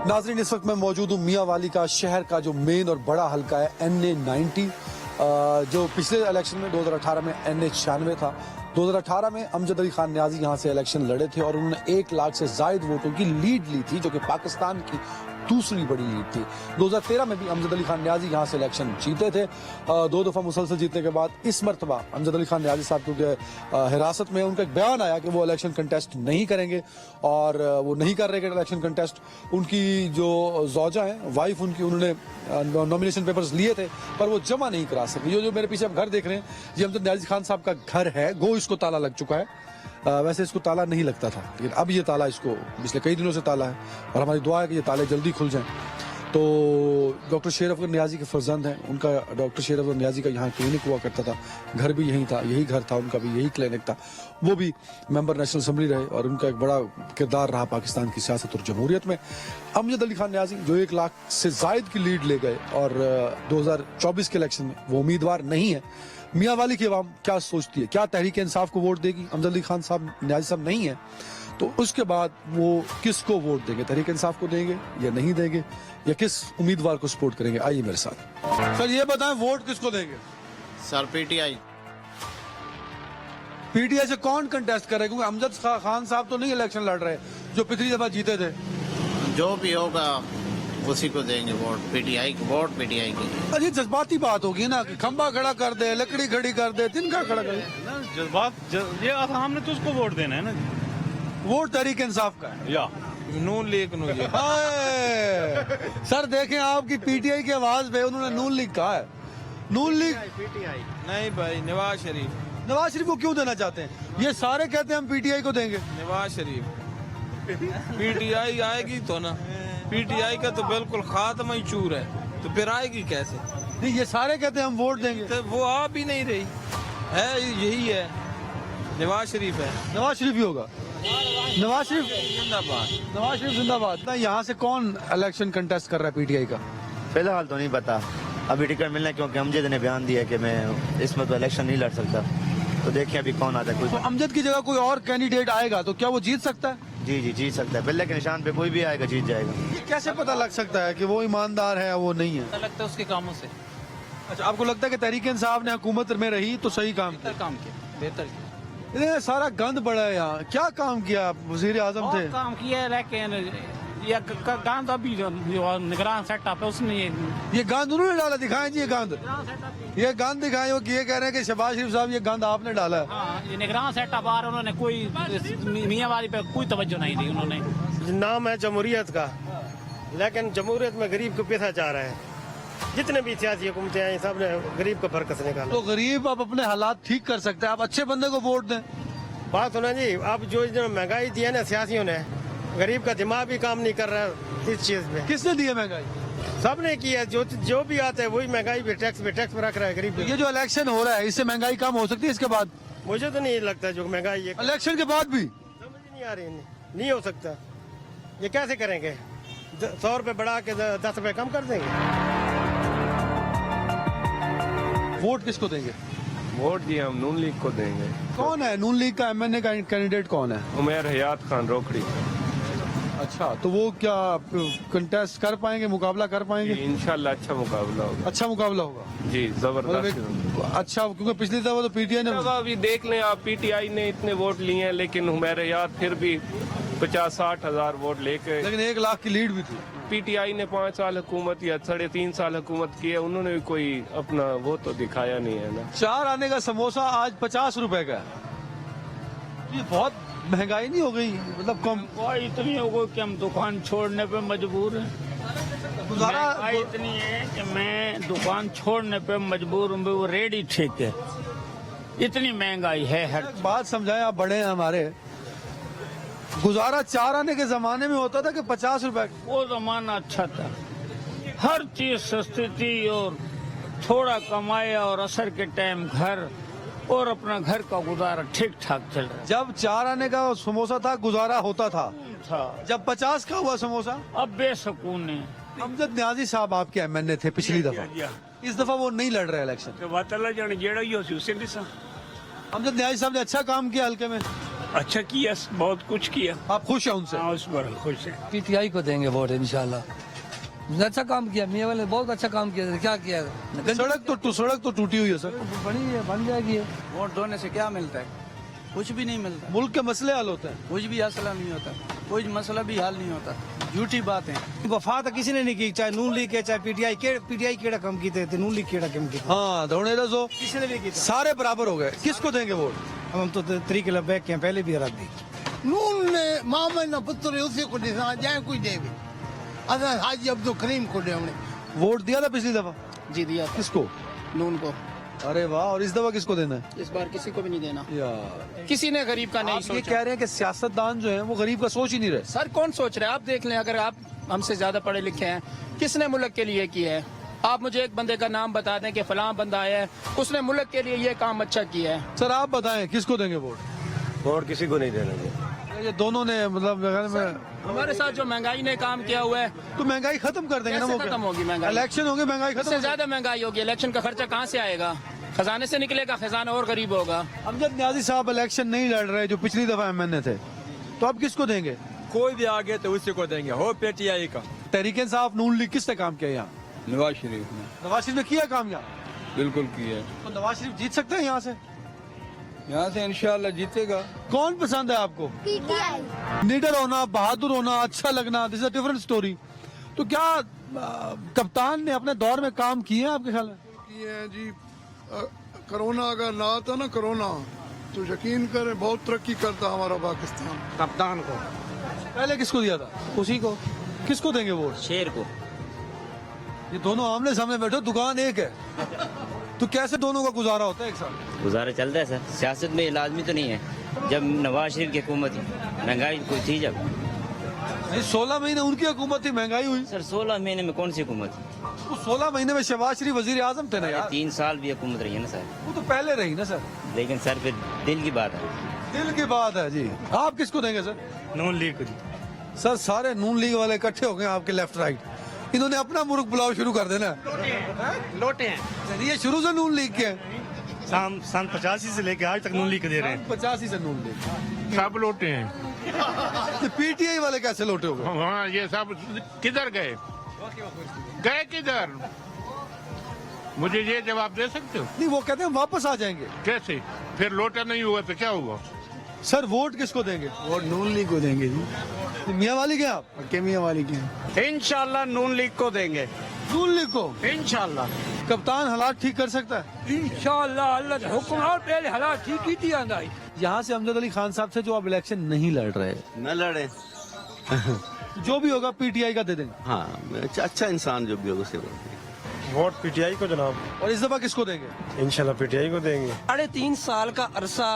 नाजरीन, इस वक्त मैं मौजूद हूँ मियां वाली का, शहर का जो मेन और बड़ा हल्का है NA 90, जो पिछले इलेक्शन में 2018 में NA 96 था। 2018 में अमजद अली खान न्याजी यहाँ से इलेक्शन लड़े थे और उन्होंने 1 लाख से जायद वोटों की लीड ली थी, जो कि पाकिस्तान की दूसरी बड़ी लीड थी। 2013 में भी अमजद अली खान न्याजी यहाँ से इलेक्शन जीते थे। 2 दफा मुसलसल जीतने के बाद इस मरतबा अमजद अली खान न्याजी साहब क्योंकि हिरासत में, उनका एक बयान आया कि वो इलेक्शन कंटेस्ट नहीं करेंगे, और वो नहीं कर रहे इलेक्शन कंटेस्ट। उनकी जो ज़ौजा है, वाइफ उनकी, उन्होंने नॉमिनेशन पेपर्स लिए थे पर वो जमा नहीं करा सके। जो मेरे पीछे आप घर देख रहे हैं, ये अमजद न्याजी खान साहब का घर है। गो इसको ताला लग चुका है, वैसे इसको ताला नहीं लगता था, लेकिन अब ये ताला इसको पिछले कई दिनों से ताला है, और हमारी दुआ है कि ये ताले जल्दी खुल जाएं। तो डॉक्टर शेर अफजल न्याजी के फर्जंद हैं, उनका डॉक्टर शेर अफजल न्याजी का यहाँ क्लिनिक हुआ करता था, घर भी यहीं था, यही घर था उनका भी, यही क्लिनिक था। वो भी मेंबर नेशनल असम्बली रहे और उनका एक बड़ा किरदार रहा पाकिस्तान की सियासत और जमहूरियत में। अमजद अली खान न्याजी जो 1 लाख से जायद की लीड ले गए और 2024 के इलेक्शन में वो उम्मीदवार नहीं है। मियां वाली की आवाम क्या सोचती है, क्या तहरीक इंसाफ को वोट देगी? अमजद अली खान साहब न्याजी साहब नहीं है, तो उसके बाद वो किसको वोट देंगे? तहरीक इंसाफ को देंगे या नहीं देंगे, या किस उम्मीदवार को सपोर्ट करेंगे? आइए मेरे साथ। सर ये बताएं, वोट किसको देंगे? Sir PTI। PTI से कौन कंटेस्ट करे? क्योंकि अमजद खान साहब तो नहीं इलेक्शन लड़ रहे जो पिछली दफा जीते थे। जो भी होगा उसी को देंगे वोट, PTI को वोट PTI की। अरे जज्बाती बात होगी ना, कि खंबा खड़ा कर दे, लकड़ी खड़ी कर दे, तिनका खड़ा कर दे। ये हमने तो उसको वोट देना है ना जी। वोट तहरीक इंसाफ का है। या नून लीग सर देखें, आपकी PTI की आवाज पे उन्होंने नून लीग कहा है। नून लीग नहीं भाई, नवाज शरीफ को क्यों देना चाहते हैं? ये सारे कहते हैं हम PTI को देंगे। शरीफ PTI आएगी तो ना, PTI का तो बिल्कुल खात्मा ही चूर है, तो फिर आएगी कैसे? नहीं, ये सारे कहते हैं हम वोट देंगे। तो वो आ भी नहीं रही है, यही है, नवाज शरीफ है। नवाज शरीफ ही होगा। नवाज शरीफ जिंदाबाद। जिंदाबाद। यहाँ से कौन इलेक्शन कंटेस्ट कर रहा है PTI का? फिलहाल तो नहीं पता, अभी टिकट मिलना है, क्योंकि अमजद ने बयान दिया कि मैं इस मतलब इलेक्शन नहीं लड़ सकता, तो देखिए अभी कौन आता है। तो कोई अमजद की जगह कोई और कैंडिडेट आएगा तो क्या वो जीत सकता है? जी जीत सकता है, बिल्ले के निशान पे कोई भी आएगा जीत जाएगा। ये कैसे पता लग सकता है कि वो ईमानदार है या वो नहीं है? लगता है उसके कामों से। अच्छा, आपको लगता है कि तहरीक इंसाफ ने हुकूमत में रही तो सही काम किया? काम किया, बेहतर किया। इन्हें सारा गंद पड़ा है यहाँ। क्या काम किया? वजीर आजम थे। काम किया है, लेकिन ये गंद अभी जो निगरान सेटअप है उसने ये गंद उन्होंने डाला, दिखाएं जी ये गंद दिखाएं। वो ये कह रहे हैं कि शहबाज शरीफ साहब ये गंद आपने डाला है। हाँ, ये निगरान सेटअप आ रहा, उन्होंने कोई मियाँ वाली पे कोई तवज्जो नहीं दी उन्होंने। नाम है जमहूरियत का, लेकिन जमहूरियत में गरीब को पैसा जा रहा है। जितने भी सियासी हुकूमतें आई सब ने गरीब का फर्क निकाला। तो गरीब आप अपने हालात ठीक कर सकते हैं, आप अच्छे बंदे को वोट दें। बात सुना जी, अब जो महंगाई दी है ना सियासियों ने, गरीब का दिमाग भी काम नहीं कर रहा है इस चीज में। किसने दी है महंगाई? सब ने की है, जो भी आता है वही महंगाई पे टैक्स पे रख रहा है गरीब पे। ये जो इलेक्शन हो रहा है इससे महंगाई कम हो सकती है इसके बाद? मुझे तो नहीं लगता जो महंगाई है। इलेक्शन के बाद भी? समझ नहीं नहीं आ रही, नहीं हो सकता। ये कैसे करेंगे? 100 रुपए बढ़ा के 10 रुपए कम कर देंगे। वोट किसको देंगे? वोट जी हम नून लीग को देंगे। कौन है नून लीग का एमएनए का कैंडिडेट कौन है? उमर हयात खान रोकड़ी। अच्छा, तो वो क्या कंटेस्ट कर पाएंगे, मुकाबला कर पाएंगे? इंशाल्लाह अच्छा मुकाबला होगा अच्छा मुकाबला होगा जी, मतलब जबरदस्त। अच्छा, क्योंकि पिछली दफा तो पीटीआई ने अभी देख लें आप, पीटीआई ने इतने वोट लिए हैं, लेकिन उमर हयात फिर भी 50-60 हजार वोट लेके, लेकिन 1 लाख की लीड भी थी। पीटीआई ने 5 साल हुकूमत या 3.5 साल हुकूमत की है, उन्होंने भी कोई अपना वो तो दिखाया नहीं है ना। 4 आने का समोसा आज 50 रुपए का है। ये बहुत महंगाई नहीं हो गई? मतलब कम इतनी हो गई कि हम दुकान छोड़ने पे मजबूर हैं। गुजारा महंगाई इतनी है कि मैं दुकान छोड़ने पे मजबूर हूँ। वो रेडी ठीक है, इतनी महंगाई है। हर बात समझाएं, आप बड़े हैं हमारे। गुजारा 4 आने के जमाने में होता था कि 50 रुपए। वो जमाना अच्छा था, हर चीज सस्ती थी और थोड़ा कमाया और असर के टाइम घर और अपना घर का गुजारा ठीक ठाक चल रहा जब 4 आने का समोसा था गुजारा होता था। था। जब 50 का हुआ समोसा, अब बेसकून है। अमजद न्याजी साहब आपके एमएनए थे पिछली दफा, इस दफा वो नहीं लड़ रहे इलेक्शन। अमजद न्याजी साहब ने अच्छा काम किया हल्के में, अच्छा किया, बहुत कुछ किया। आप खुश हैं उनसे? उस पर खुश है। पीटीआई को देंगे वोट इंशाल्लाह। अच्छा काम किया, मियां वाले ने बहुत अच्छा काम किया। क्या किया? सड़क तो टूटी हुई है सर। बनी है, बन जाएगी। वोट देने से क्या मिलता है? कुछ भी नहीं मिलता। मुल्क के मसले हल होते हैं? कुछ भी मसला नहीं होता, कोई मसला भी हल नहीं होता, झूठी बात है। वफा तो किसी ने नहीं की, चाहे नून लीग के चाहे पीटीआई केड़ा कम कीते थे, नून लीग केड़ा कम कीते। हाँ, दौड़े रहो, किसी ने नहीं की। सारे बराबर हो गए। किसको देंगे वोट? हम तो तरीके लबैक के पहले भी हरा दी। नून ने मामा ना पुत्र उसी को दिखा जाए कोई देवे। अगर हाजी अब्दुल करीम को दे हमने वोट दिया था पिछली दफा? जी दिया। किसको? नून को। अरे वाह, और इस दफा किसको देना है? इस बार किसी को भी नहीं देना यार, किसी ने गरीब का नहीं आप ये सोचा। कह रहे हैं कि सियासतदान जो है वो गरीब का सोच ही नहीं रहे। सर कौन सोच रहे हैं? आप देख लें, अगर आप हमसे ज्यादा पढ़े लिखे हैं, किसने मुल्क के लिए किया है? आप मुझे एक बंदे का नाम बता दें कि फलां बंदा आया है, उसने मुल्क के लिए ये काम अच्छा किया है। सर आप बताएं, किसको देंगे वोट? वोट किसी को नहीं देना। ये दोनों ने मतलब हमारे साथ जो महंगाई ने काम किया हुआ है, तो महंगाई खत्म कर देंगे ना। वो खत्म होगी महंगाई? इलेक्शन होंगे, महंगाई खत्म इससे ज्यादा महंगाई होगी। इलेक्शन का खर्चा कहाँ से आएगा? खजाने से निकलेगा, खजाना और गरीब होगा। अमजद न्याजी साहब इलेक्शन नहीं लड़ रहे जो पिछली दफा एमएनए थे, तो अब किसको देंगे? कोई भी आ गया तो उसी को देंगे, हो पीटीआई का। तहरीक इंसाफ नून लीग किसने काम किया यहाँ? नवाज शरीफ ने। नवाज शरीफ ने किया काम यहाँ? बिल्कुल किया। तो नवाज शरीफ जीत सकते हैं यहाँ से? यहाँ से इंशाल्लाह जीतेगा। कौन पसंद है आपको? निडर होना, बहादुर होना, अच्छा लगना, this is a different story. तो क्या कप्तान ने अपने दौर में काम किए हैं आपके ख्याल में? किए जी। कोरोना अगर ना आता ना कोरोना, तो यकीन करें बहुत तरक्की करता हमारा पाकिस्तान। कप्तान को पहले किसको दिया था? उसी को। किसको देंगे वोट? शेर को। ये दोनों आमने सामने बैठो, दुकान एक है, तो कैसे दोनों का गुजारा होता है एक साथ? गुजारा चलता है सर, सियासत में लाजमी तो नहीं है। जब नवाज शरीफ की हुकूमत थी, महंगाई कोई थी जब? नहीं, 16 महीने उनकी हुकूमत थी, महंगाई हुई। सर 16 महीने में कौन सी हुकूमत थी? तो 16 महीने में शहबाज शरीफ वजीर आजम थे ना यार। 3 साल भी हुकूमत रही है ना सर। वो तो पहले रही ना सर। लेकिन सर फिर दिल की बात है। दिल की बात है जी। आप किसको देंगे सर? नून लीग को। सर सारे नून लीग वाले इकट्ठे हो गए आपके लेफ्ट राइट, इन्होंने अपना मुर्ग पुलाव शुरू कर देना। लोटे हैं। ये शुरू से नून लीग के हैं। सन 85 से लेके आज तक नून लीग को दे रहे हैं। 85 से नून लीग। सब लोटे हैं। पीटीआई वाले कैसे लोटे हो गए? हाँ, ये सब किधर गए? गए किधर? मुझे ये जवाब दे सकते हो? नहीं, वो कहते हैं वापस आ जाएंगे। कैसे? फिर लोटा नहीं हुआ तो क्या हुआ? सर वोट किसको देंगे? वोट नून लीग को देंगे जी। मियाँ वाली के आप? के मियाँ वाली के। इंशाल्लाह नून लीग को देंगे। नून लीग को? इंशाल्लाह। कप्तान हालात ठीक कर सकता है इंशाल्लाह। अल्लाह के हुक्म और पहले हालात ठीक ही थी आंदा। यहाँ से अमजद अली खान साहब से जो आप इलेक्शन नहीं लड़ रहे, न लड़े जो भी होगा पीटीआई का दे देंगे। हाँ, अच्छा इंसान जो भी होगा उसे बोलते हैं। वोट पीटीआई को जनाब, और इस दफा किसको देंगे? इंशाल्लाह पीटीआई को देंगे। 3.5 साल का अरसा,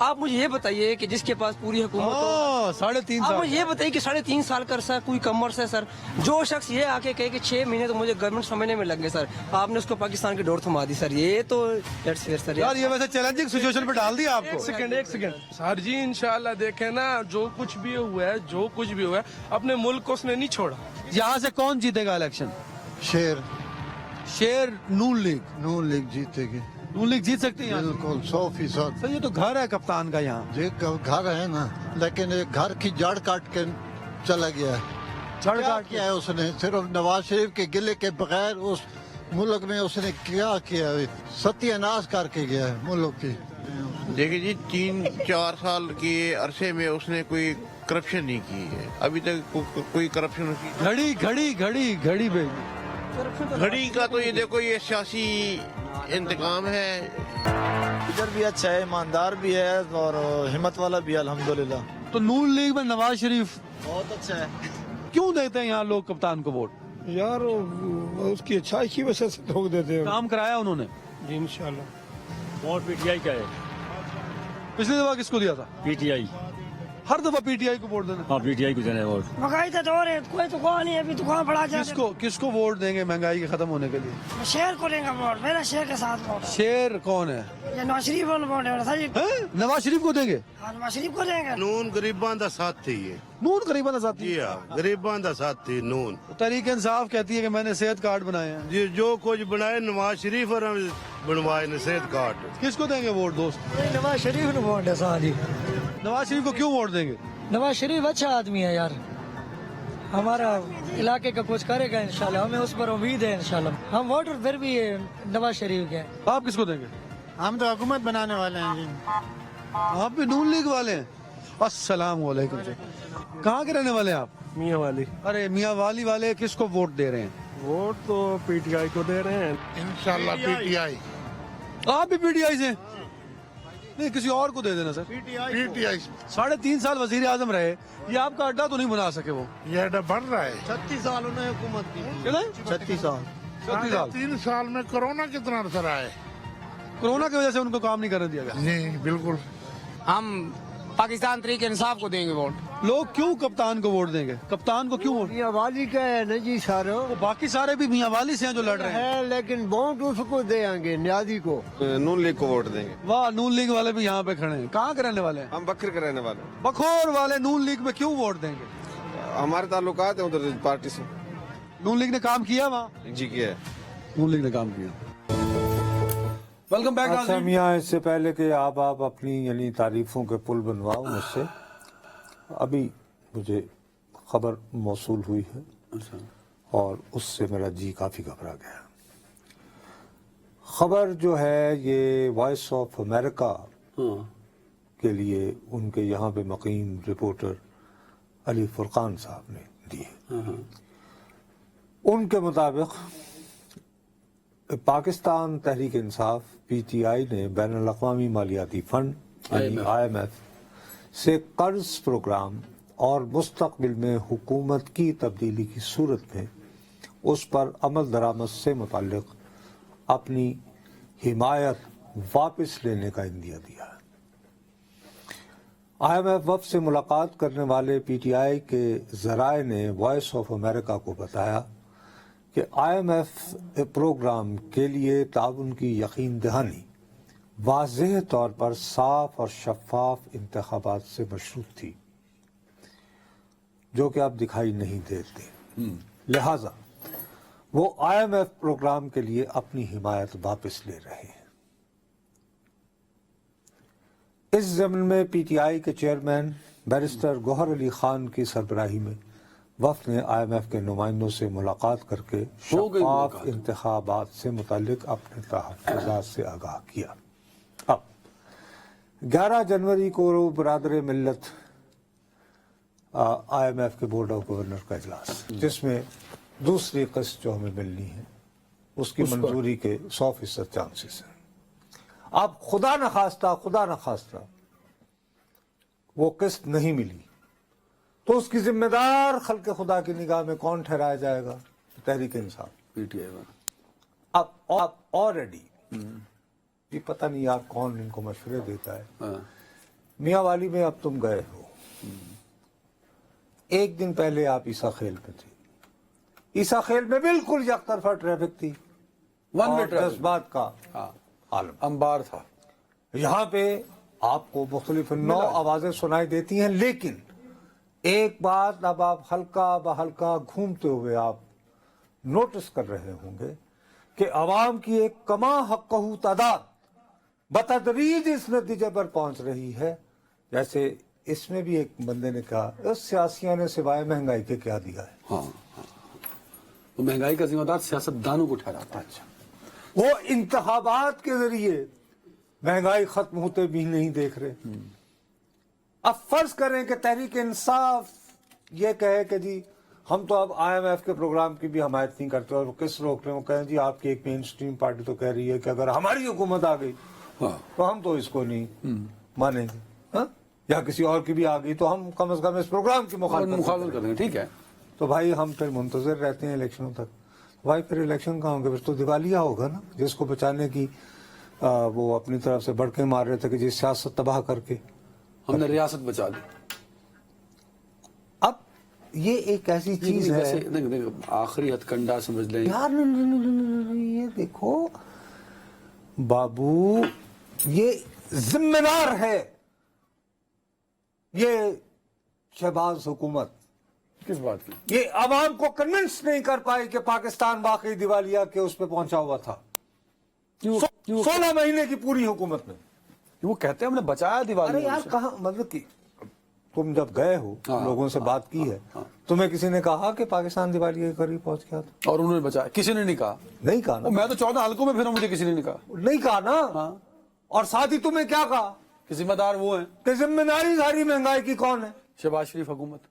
आप मुझे ये बताइए कि जिसके पास पूरी हुकूमत हो, 3.5 आप साल। मुझे ये बताइए कि 3.5 साल का अरसा कोई कम अरसा है सर? जो शख्स ये आके कहे कि 6 महीने तो मुझे गवर्नमेंट समझने में लग गए सर, आपने उसको पाकिस्तान की डोर थमा दी सर, ये तो लेट्स फेयर सर। यार ये वैसे चैलेंजिंग सिचुएशन पे डाल दिया आपको। एक सेकंड सर जी, इंशाल्लाह देखें ना, जो कुछ भी हुआ है, जो कुछ भी हुआ है, अपने मुल्क को उसने नहीं छोड़ा। यहाँ से कौन जीतेगा इलेक्शन? शेर नून लीग जीतेगी, नून लीग जीत सकती है यहाँ? बिल्कुल 100%। सर ये तो घर है कप्तान का यहाँ। ये घर है ना, लेकिन एक घर की जड़ काट के चला गया है। जड़ क्या काट किया है उसने? सिर्फ नवाज शरीफ के गिले के बगैर उस मुल्क में उसने क्या किया है? सत्यानाश करके गया है मुल्क की। देखिए जी, 3-4 साल के अरसे में उसने कोई करप्शन नहीं की है, अभी तक कोई करप्शन घड़ी पे घड़ी का तो ये देखो, ये सियासी इंतकाम है। इधर भी अच्छा है, ईमानदार भी है और हिम्मत वाला भी है अल्हम्दुलिल्लाह। तो नून लीग में नवाज शरीफ बहुत अच्छा है। क्यों देते हैं यहाँ लोग कप्तान को वोट? यार उसकी अच्छाई की वजह से लोग देते हैं काम कराया उन्होंने। जी इंशाल्लाह। वोट पीटीआई का है। पिछली दफा किसको दिया था? पीटीआई। हर दफा पीटीआई को वोट देना। हाँ पीटीआई को देना है वोट। महंगाई तो दौर है, कोई दुकान नहीं है, अभी दुकान बढ़ा किसको वोट देंगे महंगाई के खत्म होने के लिए? शेर को देंगे वोट, मेरा शेर के साथ वोट। शेर कौन है? ये नवाज शरीफ वोट है सर जी। नवाज शरीफ को देंगे? नवाज शरीफ को देंगे। नून गरीबां दा साथी है। नून गरीबां दा साथी? जी हाँ, गरीबां दा साथी नून। तहरीक इंसाफ कहती है कि मैंने सेहत कार्ड बनाए हैं। जी जो कुछ बनाए नवाज शरीफ और बनवाए ने सेहत कार्ड। किसको देंगे वोट दोस्त? नवाज शरीफ को वोट है सर जी। नवाज शरीफ को क्यों वोट देंगे? नवाज शरीफ अच्छा आदमी है यार, हमारा इलाके का कुछ करेगा इंशाल्लाह, हमें उस पर उम्मीद है इंशाल्लाह। हम वोटर फिर भी नवाज शरीफ के। आप किसको देंगे? हम तो हुकूमत बनाने वाले हैं जी। आप भी नून लीग वाले हैं? अस्सलाम वालेकुम। कहाँ के रहने वाले हैं आप? मियाँ वाली। अरे मियाँ वाली वाले किसको वोट दे रहे हैं? वोट तो पीटीआई को दे रहे हैं। इंशाल्लाह पीटीआई। आप भी पीटीआई से? नहीं, किसी और को दे देना सर। पीटीआई 3.5 साल वजीर आजम रहे, ये आपका अड्डा तो नहीं बना सके वो? ये अड्डा बढ़ रहा है। 36 साल उन्होंने हुकूमत की। कितना? 36 साल। 36 साल। 3 साल में कोरोना कितना असर आया? कोरोना की वजह से उनको काम नहीं करने दिया गया। जी बिल्कुल। हम पाकिस्तान तरीके इंसाफ को देंगे वोट। लोग क्यों कप्तान को वोट देंगे? कप्तान को क्यों वोट? मियाँ वाली का है ना जी सारे, वो बाकी सारे भी मियाँ वाली से हैं जो लड़ रहे हैं। है लेकिन वोट उसको देंगे, न्याजी को। नून लीग को वोट देंगे। वाह, नून लीग वाले भी यहाँ पे खड़े हैं। कहाँ के रहने वाले हैं? हम बकर के रहने वाले हैं। बखोर वाले नून लीग में क्यों वोट देंगे? हमारे ताल्लुकात है उधर पार्टी से। नून लीग ने काम किया वहाँ? जी किया है। नून लीग ने काम किया। Welcome back. अच्छा मियाँ, इससे पहले कि आप अपनी यानी तारीफों के पुल बनवाओ मुझसे, अभी मुझे खबर मौसूल हुई है और उससे मेरा जी काफ़ी घबरा गया। खबर जो है ये वॉइस ऑफ अमेरिका के लिए उनके यहाँ पे मकीम रिपोर्टर अली फुरकान साहब ने दी है। उनके मुताबिक पाकिस्तान तहरीक इंसाफ पीटीआई ने बैनुल अक़वामी मालियाती फंड यानी IMF से कर्ज प्रोग्राम और मुस्तक़बिल में हुकूमत की तब्दीली की सूरत में उस पर अमल दरामद से मुताल्लिक़ अपनी हिमायत वापस लेने का इंदिया दिया है। IMF वफ़द से मुलाकात करने वाले पीटीआई के ज़राए ने वॉइस ऑफ अमेरिका को बताया कि IMF प्रोग्राम के लिए ताउन की यकीन दहानी वाज़ेह तौर पर साफ और शफाफ इंतखाबात से मशरूत थी, जो कि अब दिखाई नहीं देते। लिहाजा वो IMF प्रोग्राम के लिए अपनी हिमायत वापस ले रहे हैं। इस ज़मन में पीटीआई के चेयरमैन बैरिस्टर गौहर अली खान की सरबराही में वफ़द ने IMF के नुमाइंदों से मुलाकात करके शफाफ इंतखाबात से मुताल्लिक अपने तहफ़्फ़ुज़ात से आगाह किया। अब 11 जनवरी को बरादर मिल्लत IMF के बोर्ड ऑफ गवर्नर का इजलास, जिसमें दूसरी किस्त जो हमें मिलनी है उसकी मंजूरी के 100% चांसेस हैं। अब खुदा न खास्ता वो किस्त नहीं मिली तो उसकी जिम्मेदार खल्क़ खुदा की निगाह में कौन ठहराया जाएगा? तहरीक इंसाफ, पीटीआई वाला। अब ऑलरेडी ये पता नहीं आप कौन इनको मशवरे देता है, मियाँ वाली में अब तुम गए हो, एक दिन पहले आप ईसा खेल में थे, ईसा खेल में बिल्कुल यकतरफा ट्रैफिक थी, वन वे और जज्बात का आलम, अंबार था। यहाँ पे आपको मुख्तलिफ नौ आवाजें सुनाई देती हैं, लेकिन एक बात अब आप हल्का ब हल्का घूमते हुए आप नोटिस कर रहे होंगे कि अवाम की एक कमा हक़्क़हू तादाद बतदरीज इस नतीजे पर पहुंच रही है, जैसे इसमें भी एक बंदे ने कहा उस सियासियों ने सिवाय महंगाई के क्या दिया है। हाँ, तो महंगाई का जिम्मेदार सियासतदानों को ठहराता है। अच्छा, वो इंतखाबात के जरिए महंगाई खत्म होते भी नहीं देख रहे। अब फर्ज करें कि तहरीक इंसाफ ये कहे कि जी हम तो अब IMF के प्रोग्राम की भी हमायत नहीं करते, और किस रोक रहे हो, कहें जी आपकी एक मेन स्ट्रीम पार्टी तो कह रही है कि अगर हमारी हुकूमत आ गई तो हम तो इसको नहीं मानेंगे, हाँ? या किसी और की भी आ गई तो हम कम से कम इस प्रोग्राम की मुखालफत करेंगे। ठीक है, तो भाई हम फिर मुंतजर रहते हैं इलेक्शनों तक। भाई फिर इलेक्शन कहाँ होंगे, फिर तो दिवालिया होगा ना, जिसको बचाने की वो अपनी तरफ से बढ़के मार रहे थे कि जी सियासत तबाह करके हमने रियासत बचा दी। अब ये एक ऐसी चीज है, आखिरी हथकंडा समझ लें यार, ये देखो बाबू, ये जिम्मेदार है ये शहबाज हुकूमत, किस बात की? ये अवाम को कन्विंस नहीं कर पाई कि पाकिस्तान वाकई दिवालिया के उस पे पहुंचा हुआ था। 16 महीने की पूरी हुकूमत में वो कहते हैं हमने बचाया दिवालिया। अरे यार कहाँ, मतलब कि तुम जब गए हो, लोगों से बात की है, तुम्हें किसी ने कहा कि पाकिस्तान दिवालिया के करीब पहुंच गया था? और उन्होंने बचाया, किसी ने नहीं कहा। नहीं कहा ना, मैं तो 14 हलकों में फिर मुझे किसी ने नहीं कहा। नहीं कहा ना। और साथ ही तुम्हें क्या कहा कि जिम्मेदार वो हैं, कि जिम्मेदारी सारी महंगाई की कौन है? शहबाज शरीफ हुकूमत।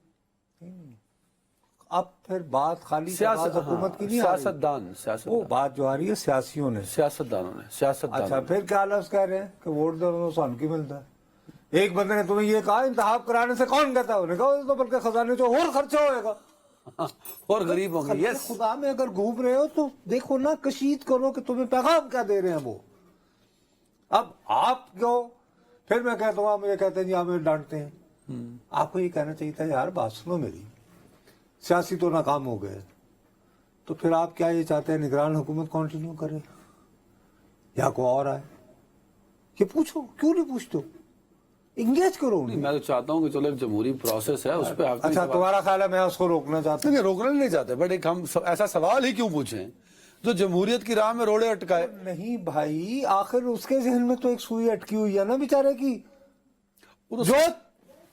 अब फिर बात खाली सियासत हुकूमत की नहीं, सियासतदान, वो बात जो आ रही है सियासियों ने, सियासतदानों ने, सियासतदान। अच्छा, फिर क्या लफ्ज कह रहे हैं कि वोट दो तो की मिलता है। एक बंदे ने तुम्हें ये कहा इंतखाब कराने से कौन कहता है, उन्होंने कहा तो बल्कि खजाने जो और खर्चा होएगा और गरीब होंगे। यस, खुदा में अगर घूम रहे हो तो देखो ना, कशीद करो कि तुम्हें पैगाम क्या दे रहे हैं वो। अब आप क्यों, फिर मैं कहता हूँ, मुझे कहते हैं जी हमें डांटते हैं। आपको ये कहना चाहिए था यार बात सुनो मेरी, सियासी तो नाकाम हो गए, तो फिर आप क्या ये चाहते हैं निगरान हुकूमत कंटिन्यू करे या कोई और आए? ये पूछो, क्यों नहीं पूछते? इंगेज करो उन्हें। मैं तो चाहता हूँ कि चलो एक जमहूरी प्रोसेस है उस पर। अच्छा, तुम्हारा ख्याल है मैं उसको रोकना चाहता हूँ? रोकना नहीं चाहते, बट एक हम ऐसा सवाल ही क्यों पूछें जो जमहूरियत की राह में रोड़े अटकाए? नहीं भाई, आखिर उसके जहन में तो एक सुई अटकी हुई है ना बेचारे की। जो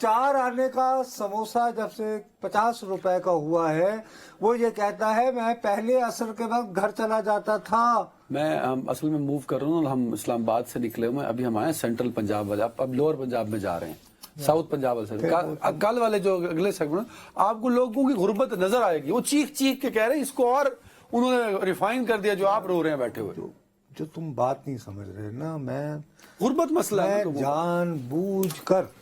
4 आने का समोसा जब से 50 रुपए का हुआ है, वो ये कहता है मैं पहले असर के वक्त घर चला जाता था। हम असल में मूव कर रहे हूँ, हम इस्लामाबाद से निकले हुए, अभी हम आए सेंट्रल पंजाब वाले, अब लोअर पंजाब में जा रहे हैं, साउथ पंजाब वाले। कल वाले जो अगले सेगमेंट आपको लोगों की गुर्बत नजर आएगी, वो चीख चीख के कह रहे हैं इसको, और उन्होंने रिफाइन कर दिया जो आप रो रहे हैं बैठे हुए। जो तुम बात नहीं समझ रहे ना, मैं गुर्बत मसला है, जानबूझकर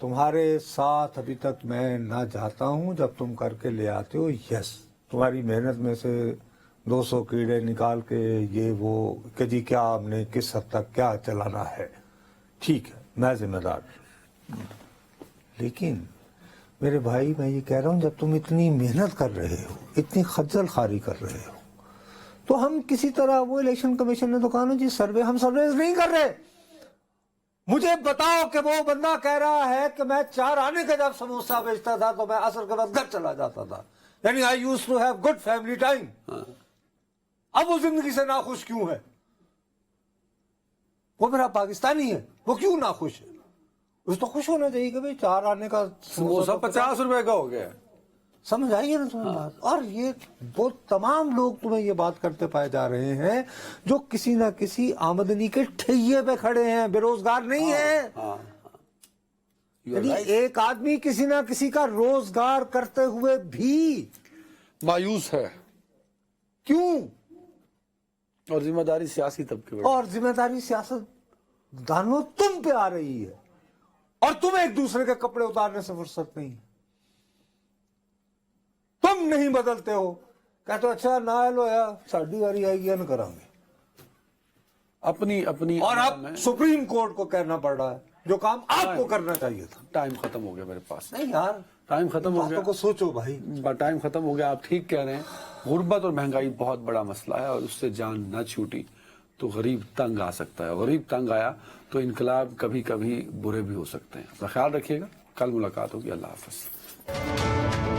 तुम्हारे साथ अभी तक मैं ना जाता हूं, जब तुम करके ले आते हो। यस, तुम्हारी मेहनत में से 200 कीड़े निकाल के ये वो कि जी क्या आपने किस हद तक क्या चलाना है, ठीक है, मैं जिम्मेदार। लेकिन मेरे भाई, मैं ये कह रहा हूं, जब तुम इतनी मेहनत कर रहे हो, इतनी खज्जल खारी कर रहे हो, तो हम किसी तरह, वो इलेक्शन कमीशन ने तो कहा ना जी सर्वे, हम सर्वे नहीं कर रहे। मुझे बताओ कि वो बंदा कह रहा है कि मैं 4 आने का जब समोसा बेचता था तो मैं असर के बाद घर चला जाता था, यानी I used to have good family time. अब वो जिंदगी से नाखुश क्यों है? वो मेरा पाकिस्तानी है, वो क्यों नाखुश है? उस तो खुश होना चाहिए कि भाई 4 आने का समोसा 50 रुपए का हो गया। समझ आइए ना तुम्हें बात? और ये वो तमाम लोग तुम्हें ये बात करते पाए जा रहे हैं जो किसी ना किसी आमदनी के ठैये पे खड़े हैं, बेरोजगार नहीं है। यानी एक आदमी किसी ना किसी का रोजगार करते हुए भी मायूस है। क्यों? और जिम्मेदारी सियासी तबके पर, और जिम्मेदारी सियासत दानों तुम पे आ रही है, और तुम्हें एक दूसरे के कपड़े उतारने से फुर्सत नहीं है। तुम नहीं बदलते हो कहते अच्छा ना लो यार साड़ी वारी आएगी न करांगे। अपनी अपनी और अब सुप्रीम कोर्ट को कहना पड़ रहा है जो काम आपको करना चाहिए था। टाइम खत्म हो गया मेरे पास। नहीं यार, टाइम खत्म हो गया। बातों को सोचो भाई। टाइम खत्म हो गया। आप ठीक कह रहे हैं, गुर्बत और महंगाई बहुत बड़ा मसला है और उससे जान न छूटी तो गरीब तंग आ सकता है। गरीब तंग आया तो इनकलाब कभी कभी बुरे भी हो सकते हैं। अपना ख्याल रखिएगा, कल मुलाकात होगी। अल्लाह हाफ़िज़।